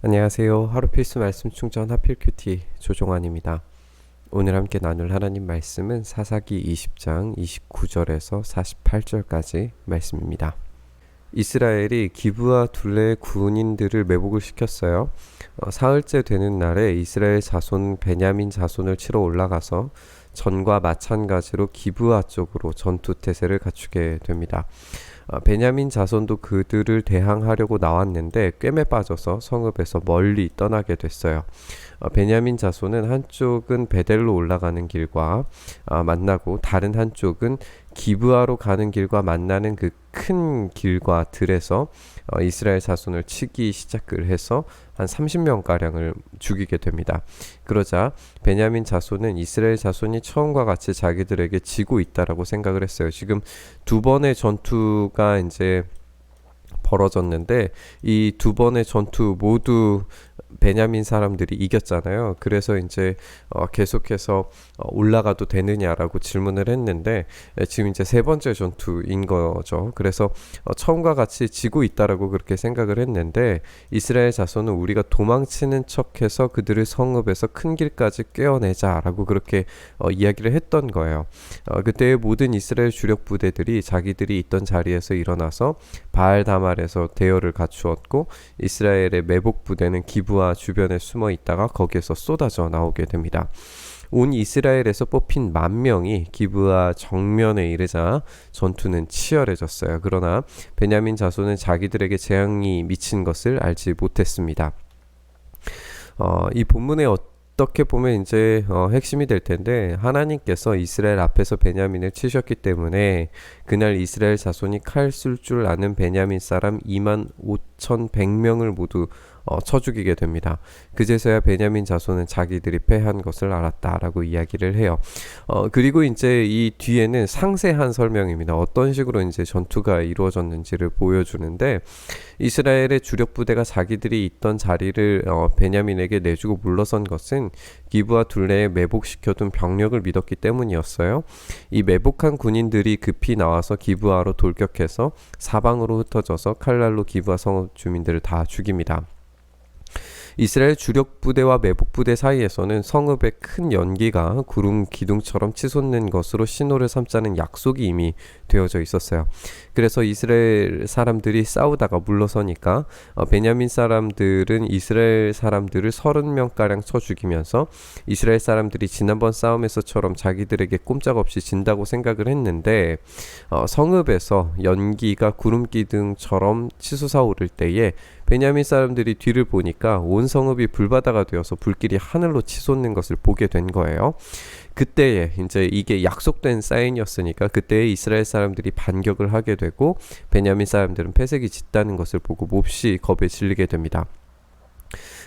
안녕하세요. 하루 필수 말씀 충전 하필 큐티 조종환입니다. 오늘 함께 나눌 하나님 말씀은 사사기 20장 29절에서 48절까지 말씀입니다. 이스라엘이 기브와 둘레의 군인들을 매복을 시켰어요. 사흘째 되는 날에 이스라엘 자손 베냐민 자손을 치러 올라가서 전과 마찬가지로 기브아 쪽으로 전투 태세를 갖추게 됩니다. 베냐민 자손도 그들을 대항하려고 나왔는데 꿰매 빠져서 성읍에서 멀리 떠나게 됐어요. 베냐민 자손은 한쪽은 베델로 올라가는 길과 만나고 다른 한쪽은 기브아로 가는 길과 만나는 그 큰 길과 들에서 이스라엘 자손을 치기 시작을 해서 한 30명가량을 죽이게 됩니다. 그러자 베냐민 자손은 이스라엘 자손이 처음과 같이 자기들에게 지고 있다라고 생각을 했어요. 지금 두 번의 전투가 이제 벌어졌는데 이 두 번의 전투 모두 베냐민 사람들이 이겼잖아요. 그래서 이제 계속해서 올라가도 되느냐라고 질문을 했는데 지금 이제 세 번째 전투인 거죠. 그래서 처음과 같이 지고 있다라고 그렇게 생각을 했는데 이스라엘 자손은 우리가 도망치는 척해서 그들을 성읍에서 큰 길까지 꿰어내자라고 그렇게 이야기를 했던 거예요. 그때 모든 이스라엘 주력 부대들이 자기들이 있던 자리에서 일어나서 바알 다말에서 대열을 갖추었고 이스라엘의 매복 부대는 기브아 주변에 숨어 있다가 거기에서 쏟아져 나오게 됩니다. 온 이스라엘에서 뽑힌 10,000명이 기브아 정면에 이르자 전투는 치열해졌어요. 그러나 베냐민 자손은 자기들에게 재앙이 미친 것을 알지 못했습니다. 이 본문에 어떻게 보면 이제 핵심이 될 텐데 하나님께서 이스라엘 앞에서 베냐민을 치셨기 때문에 그날 이스라엘 자손이 칼 쓸 줄 아는 베냐민 사람 25,100명을 모두 쳐 죽이게 됩니다. 그제서야 베냐민 자손은 자기들이 패한 것을 알았다라고 이야기를 해요. 그리고 이제 이 뒤에는 상세한 설명입니다. 어떤 식으로 이제 전투가 이루어졌는지를 보여주는데 이스라엘의 주력 부대가 자기들이 있던 자리를 베냐민에게 내주고 물러선 것은 기브와 둘레에 매복시켜둔 병력을 믿었기 때문이었어요. 이 매복한 군인들이 급히 나와서 기브아로 돌격해서 사방으로 흩어져서 칼날로 기브아 성읍 주민들을 다 죽입니다. 이스라엘 주력 부대와 매복 부대 사이에서는 성읍의 큰 연기가 구름 기둥처럼 치솟는 것으로 신호를 삼자는 약속이 이미 되어져 있었어요. 그래서 이스라엘 사람들이 싸우다가 물러서니까 베냐민 사람들은 이스라엘 사람들을 30명가량 쳐 죽이면서 이스라엘 사람들이 지난번 싸움에서처럼 자기들에게 꼼짝없이 진다고 생각을 했는데 성읍에서 연기가 구름 기둥처럼 치솟아 오를 때에 베냐민 사람들이 뒤를 보니까 온 성읍이 불바다가 되어서 불길이 하늘로 치솟는 것을 보게 된 거예요. 그때에 이제 이게 약속된 사인이었으니까 그때에 이스라엘 사람들이 반격을 하게 되고 베냐민 사람들은 패색이 짙다는 것을 보고 몹시 겁에 질리게 됩니다.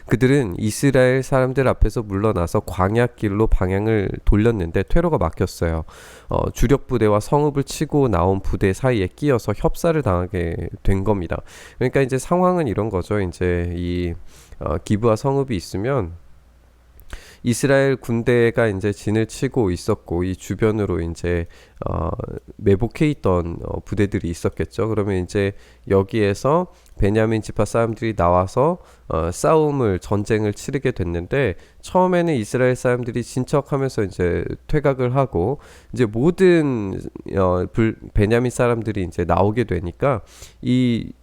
그들은 이스라엘 사람들 앞에서 물러나서 광야길로 방향을 돌렸는데 퇴로가 막혔어요. 주력 부대와 성읍을 치고 나온 부대 사이에 끼어서 협사를 당하게 된 겁니다. 그러니까 이제 상황은 이런 거죠. 이제 이 기브아 성읍이 있으면 이스라엘 군대가 이제 진을 치고 있었고 이 주변으로 이제 매복해 있던 부대들이 있었겠죠. 그러면 이제 여기에서 베냐민 지파 사람들이 나와서 전쟁을 치르게 됐는데 처음에는 이스라엘 사람들이 진척하면서 이제 퇴각을 하고 이제 모든 베냐민 사람들이 이제 나오게 되니까 이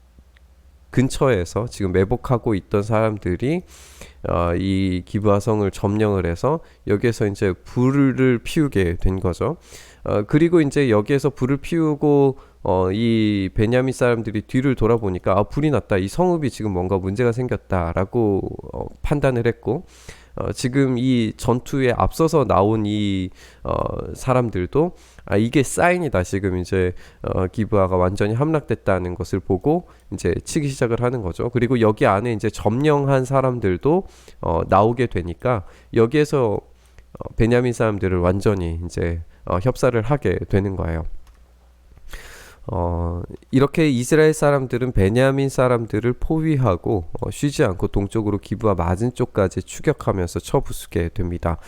근처에서 지금 매복하고 있던 사람들이 이 기브아 성을 점령을 해서 여기에서 이제 불을 피우게 된 거죠. 그리고 이제 여기에서 불을 피우고 이 베냐민 사람들이 뒤를 돌아보니까 불이 났다. 이 성읍이 지금 뭔가 문제가 생겼다라고 판단을 했고 지금 이 전투에 앞서서 나온 이 사람들도 이게 사인이다. 지금 이제 기브아가 완전히 함락됐다는 것을 보고 이제 치기 시작을 하는 거죠. 그리고 여기 안에 이제 점령한 사람들도 나오게 되니까 여기에서 베냐민 사람들을 완전히 이제 협사를 하게 되는 거예요. 이렇게 이스라엘 사람들은 베냐민 사람들을 포위하고 쉬지 않고 동쪽으로 기브아 맞은 쪽까지 추격하면서 쳐부수게 됩니다.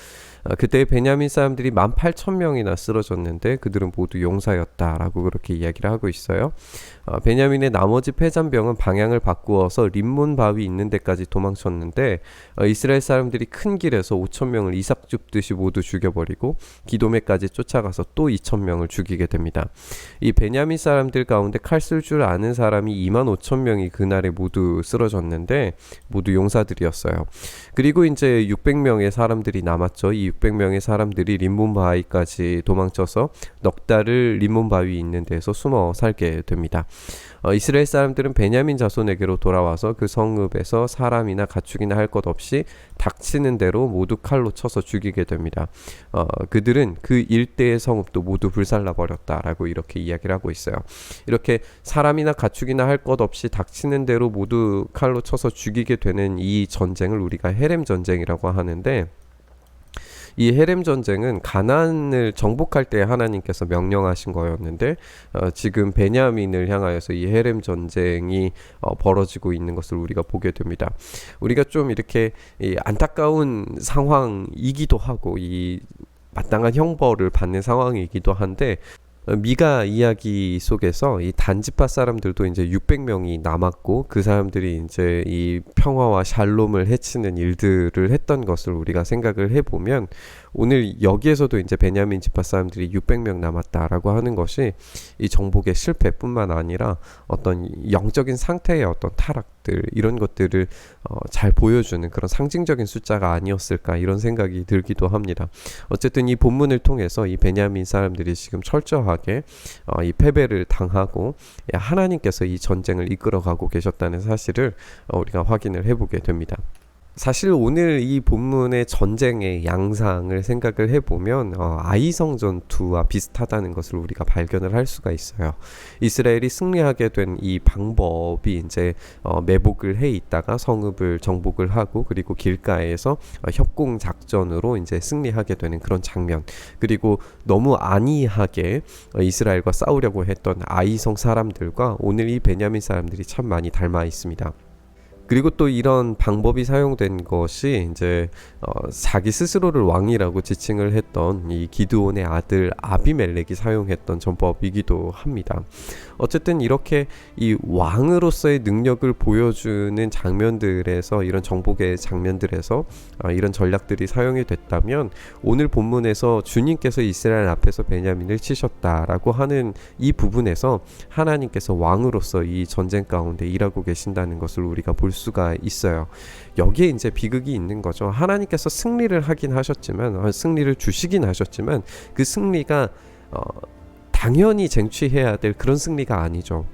그때 베냐민 사람들이 18,000명이나 쓰러졌는데 그들은 모두 용사였다라고 그렇게 이야기를 하고 있어요. 베냐민의 나머지 패잔병은 방향을 바꾸어서 림몬 바위 있는 데까지 도망쳤는데 이스라엘 사람들이 큰 길에서 5,000명을 이삭 줍듯이 모두 죽여버리고 기도메까지 쫓아가서 또 2,000명을 죽이게 됩니다. 이 베냐민 사람들 가운데 칼 쓸 줄 아는 사람이 25,000명이 그날에 모두 쓰러졌는데 모두 용사들이었어요. 그리고 이제 600명의 사람들이 남았죠. 이 600명의 사람들이 림몬 바위까지 도망쳐서 넉 달을 림몬 바위 있는 데서 숨어 살게 됩니다. 이스라엘 사람들은 베냐민 자손에게로 돌아와서 그 성읍에서 사람이나 가축이나 할 것 없이 닥치는 대로 모두 칼로 쳐서 죽이게 됩니다. 그들은 그 일대의 성읍도 모두 불살라 버렸다라고 이렇게 이야기를 하고 있어요. 이렇게 사람이나 가축이나 할 것 없이 닥치는 대로 모두 칼로 쳐서 죽이게 되는 이 전쟁을 우리가 헤렘 전쟁이라고 하는데, 이 헤렘 전쟁은 가나안을 정복할 때 하나님께서 명령하신 거였는데 지금 베냐민을 향하여서 이 헤렘 전쟁이 벌어지고 있는 것을 우리가 보게 됩니다. 우리가 좀 이렇게 안타까운 상황이기도 하고 이 마땅한 형벌을 받는 상황이기도 한데, 미가 이야기 속에서 이 단지파 사람들도 이제 600명이 남았고 그 사람들이 이제 이 평화와 샬롬을 해치는 일들을 했던 것을 우리가 생각을 해보면, 오늘 여기에서도 이제 베냐민 지파 사람들이 600명 남았다라고 하는 것이 이 정복의 실패뿐만 아니라 어떤 영적인 상태의 어떤 타락들, 이런 것들을 잘 보여주는 그런 상징적인 숫자가 아니었을까, 이런 생각이 들기도 합니다. 어쨌든 이 본문을 통해서 이 베냐민 사람들이 지금 철저하게 이 패배를 당하고 하나님께서 이 전쟁을 이끌어가고 계셨다는 사실을 우리가 확인을 해보게 됩니다. 사실 오늘 이 본문의 전쟁의 양상을 생각을 해보면 아이성 전투와 비슷하다는 것을 우리가 발견을 할 수가 있어요. 이스라엘이 승리하게 된 이 방법이 이제 매복을 해 있다가 성읍을 정복을 하고 그리고 길가에서 협공 작전으로 이제 승리하게 되는 그런 장면, 그리고 너무 안이하게 이스라엘과 싸우려고 했던 아이성 사람들과 오늘 이 베냐민 사람들이 참 많이 닮아 있습니다. 그리고 또 이런 방법이 사용된 것이 이제 자기 스스로를 왕이라고 지칭을 했던 이 기드온의 아들 아비멜렉이 사용했던 전법이기도 합니다. 어쨌든 이렇게 이 왕으로서의 능력을 보여주는 장면들에서, 이런 정복의 장면들에서 이런 전략들이 사용이 됐다면, 오늘 본문에서 주님께서 이스라엘 앞에서 베냐민을 치셨다라고 하는 이 부분에서 하나님께서 왕으로서 이 전쟁 가운데 일하고 계신다는 것을 우리가 볼 수가 있어요. 여기에 이제 비극이 있는 거죠. 하나님께서 승리를 하긴 하셨지만, 승리를 주시긴 하셨지만 그 승리가 당연히 쟁취해야 될 그런 승리가 아니죠.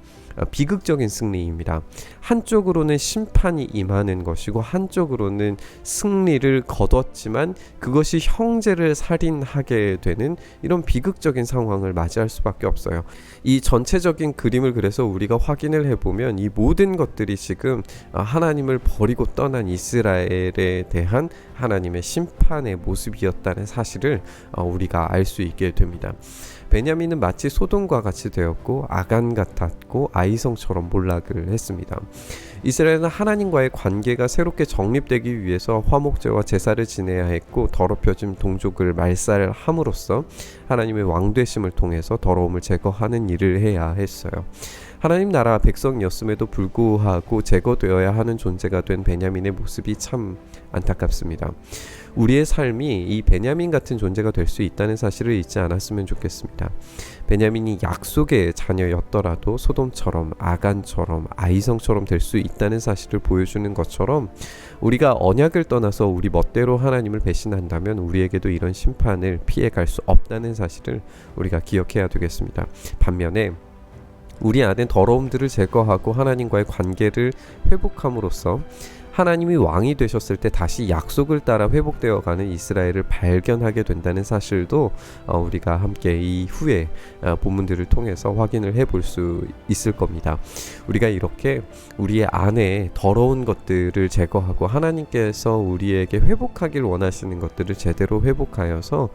비극적인 승리입니다. 한쪽으로는 심판이 임하는 것이고 한쪽으로는 승리를 거뒀지만 그것이 형제를 살인하게 되는 이런 비극적인 상황을 맞이할 수밖에 없어요. 이 전체적인 그림을 그래서 우리가 확인을 해보면 이 모든 것들이 지금 하나님을 버리고 떠난 이스라엘에 대한 하나님의 심판의 모습이었다는 사실을 우리가 알 수 있게 됩니다. 베냐민은 마치 소돔과 같이 되었고 아간 같았고 아이성처럼 몰락을 했습니다. 이스라엘은 하나님과의 관계가 새롭게 정립되기 위해서 화목제와 제사를 지내야 했고, 더럽혀진 동족을 말살함으로써 하나님의 왕되심을 통해서 더러움을 제거하는 일을 해야 했어요. 하나님 나라 백성이었음에도 불구하고 제거되어야 하는 존재가 된 베냐민의 모습이 참 안타깝습니다. 우리의 삶이 이 베냐민 같은 존재가 될 수 있다는 사실을 잊지 않았으면 좋겠습니다. 베냐민이 약속의 자녀였더라도 소돔처럼 아간처럼 아이성처럼 될 수 있다는 사실을 보여주는 것처럼, 우리가 언약을 떠나서 우리 멋대로 하나님을 배신한다면 우리에게도 이런 심판을 피해갈 수 없다는 사실을 우리가 기억해야 되겠습니다. 반면에 우리 안에 더러움들을 제거하고 하나님과의 관계를 회복함으로써 하나님이 왕이 되셨을 때 다시 약속을 따라 회복되어가는 이스라엘을 발견하게 된다는 사실도 우리가 함께 이후에 본문들을 통해서 확인을 해볼 수 있을 겁니다. 우리가 이렇게 우리의 안에 더러운 것들을 제거하고 하나님께서 우리에게 회복하길 원하시는 것들을 제대로 회복하여서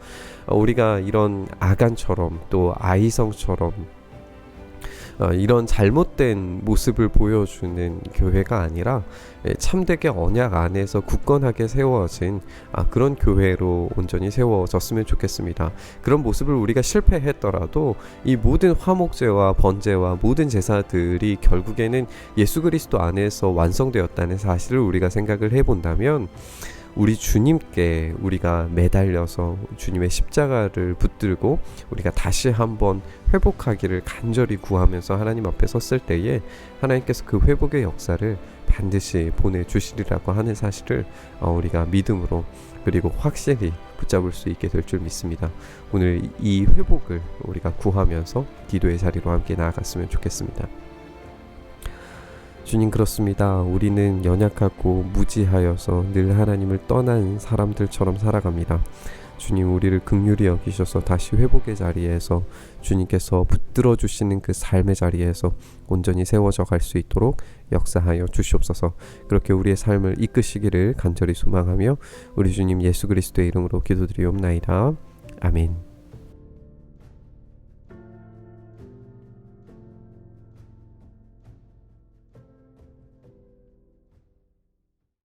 우리가 이런 아간처럼 또 아이성처럼 이런 잘못된 모습을 보여주는 교회가 아니라 참되게 언약 안에서 굳건하게 세워진 그런 교회로 온전히 세워졌으면 좋겠습니다. 그런 모습을 우리가 실패했더라도 이 모든 화목제와 번제와 모든 제사들이 결국에는 예수 그리스도 안에서 완성되었다는 사실을 우리가 생각을 해본다면 우리 주님께 우리가 매달려서 주님의 십자가를 붙들고 우리가 다시 한번 회복하기를 간절히 구하면서 하나님 앞에 섰을 때에 하나님께서 그 회복의 역사를 반드시 보내주시리라고 하는 사실을 우리가 믿음으로 그리고 확실히 붙잡을 수 있게 될 줄 믿습니다. 오늘 이 회복을 우리가 구하면서 기도의 자리로 함께 나아갔으면 좋겠습니다. 주님, 그렇습니다. 우리는 연약하고 무지하여서 늘 하나님을 떠난 사람들처럼 살아갑니다. 주님, 우리를 긍휼히 여기셔서 다시 회복의 자리에서 주님께서 붙들어 주시는 그 삶의 자리에서 온전히 세워져 갈 수 있도록 역사하여 주시옵소서. 그렇게 우리의 삶을 이끄시기를 간절히 소망하며 우리 주님 예수 그리스도의 이름으로 기도드리옵나이다. 아멘.